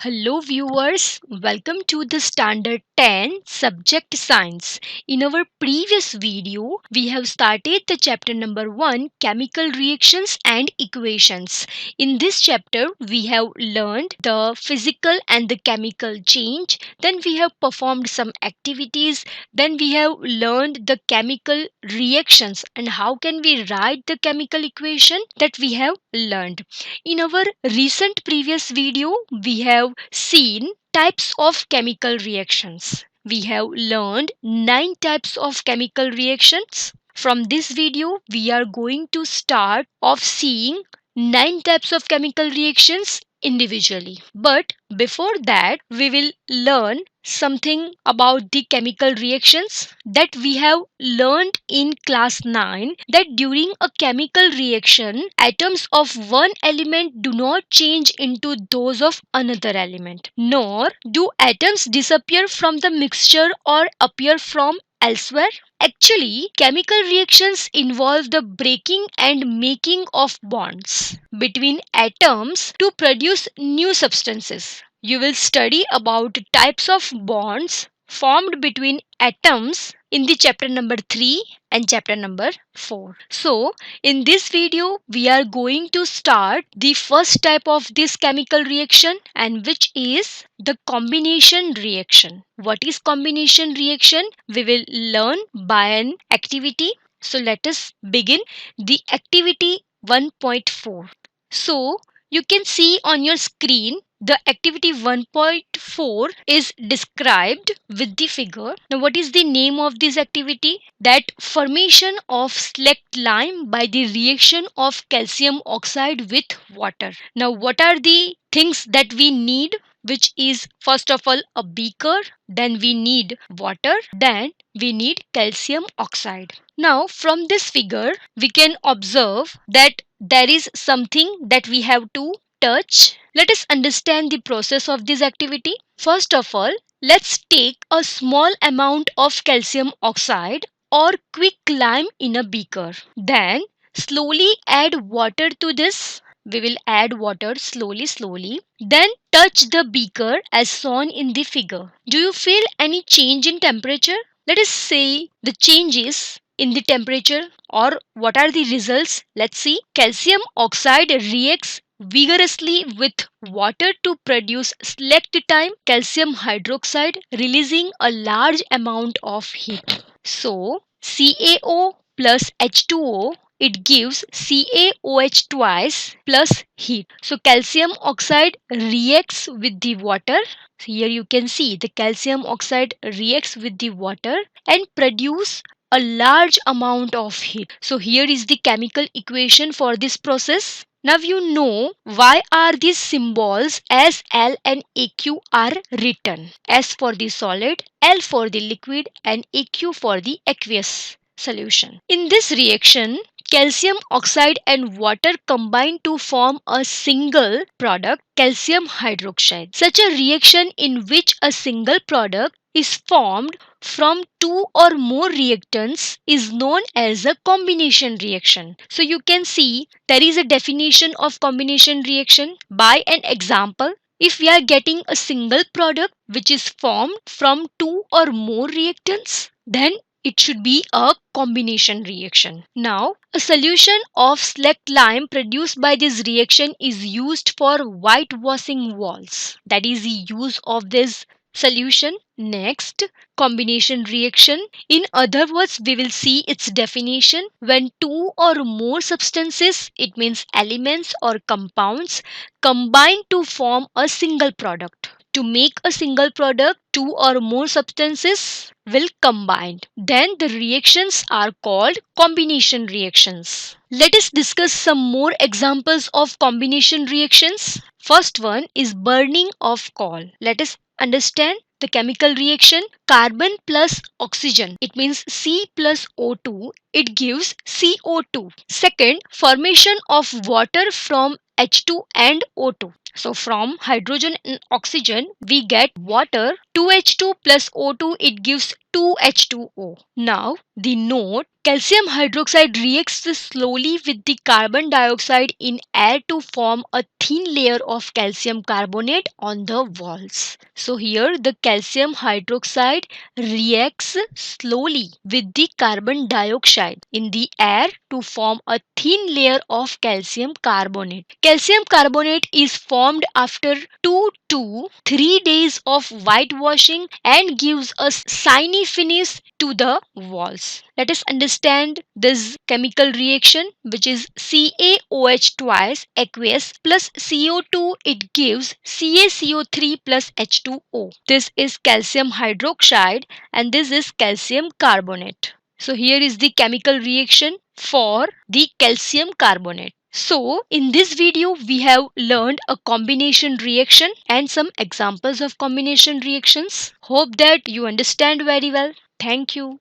Hello viewers, welcome to the Standard 10 Subject Science. In our previous video, we have started the chapter number 1 Chemical Reactions and Equations. In this chapter, we have learned the physical and the chemical change, then we have performed some activities, then we have learned the chemical reactions and how can we write the chemical equation that we have learned. In our recent previous video, we have seen types of chemical reactions. We have learned 9 types of chemical reactions. From this video, we are going to start off seeing 9 types of chemical reactions individually. But before that, we will learn something about the chemical reactions that we have learned in class 9, that during a chemical reaction atoms of one element do not change into those of another element, nor do atoms disappear from the mixture or appear from elsewhere. Actually, chemical reactions involve the breaking and making of bonds between atoms to produce new substances. You will study about types of bonds formed between atoms in the chapter number 3 and chapter number 4. So, in this video, we are going to start the first type of this chemical reaction, and which is the combination reaction. What is combination reaction? We will learn by an activity. So, let us begin the activity 1.4. So, you can see on your screen the activity 1.4 is described with the figure. Now, what is the name of this activity? That formation of select lime by the reaction of calcium oxide with water. Now, what are the things that we need? Which is first of all a beaker, then we need water, then we need calcium oxide. Now, from this figure, we can observe that there is something that we have to touch. Let us understand the process of this activity. First of all, let's take a small amount of calcium oxide or quick lime in a beaker. Then slowly add water to this. We will add water slowly. Then touch the beaker as shown in the figure. Do you feel any change in temperature? Let us say the changes in the temperature, or what are the results. Let's see. Calcium oxide reacts vigorously with water to produce select time calcium hydroxide, releasing a large amount of heat. So CaO plus H2O, it gives CaOH twice plus heat. So calcium oxide reacts with the water. Here you can see the calcium oxide reacts with the water and produce a large amount of heat. So here is the chemical equation for this process. Now you know why are these symbols as L and AQ are written. S for the solid, L for the liquid, and AQ for the aqueous solution. In this reaction, calcium oxide and water combine to form a single product, calcium hydroxide. Such a reaction in which a single product is formed from two or more reactants is known as a combination reaction. So you can see there is a definition of combination reaction by an example. If we are getting a single product which is formed from two or more reactants, then it should be a combination reaction. Now, a solution of select lime produced by this reaction is used for whitewashing walls. That is the use of this solution. Next, combination reaction. In other words, we will see its definition. When two or more substances, it means elements or compounds, combine to form a single product. To make a single product, two or more substances will combine. Then the reactions are called combination reactions. Let us discuss some more examples of combination reactions. First one is burning of coal. Let us understand the chemical reaction. Carbon plus oxygen, it means C plus O2, it gives CO2. Second, formation of water from H2 and O2. So from hydrogen and oxygen, we get water. 2H2 plus O2, it gives 2H2O. Now, the note, calcium hydroxide reacts slowly with the carbon dioxide in air to form a thin layer of calcium carbonate on the walls. So here the calcium hydroxide reacts slowly with the carbon dioxide in the air to form a thin layer of calcium carbonate. Calcium carbonate is formed after 2 to 3 days of whitewashing and gives a shiny finish to the walls. Let us understand this chemical reaction, which is CaOH twice aqueous plus CO2, it gives CaCO3 plus H2O. This is calcium hydroxide and this is calcium carbonate. So here is the chemical reaction for the calcium carbonate. So in this video we have learned a combination reaction and some examples of combination reactions. Hope that you understand very well. Thank you.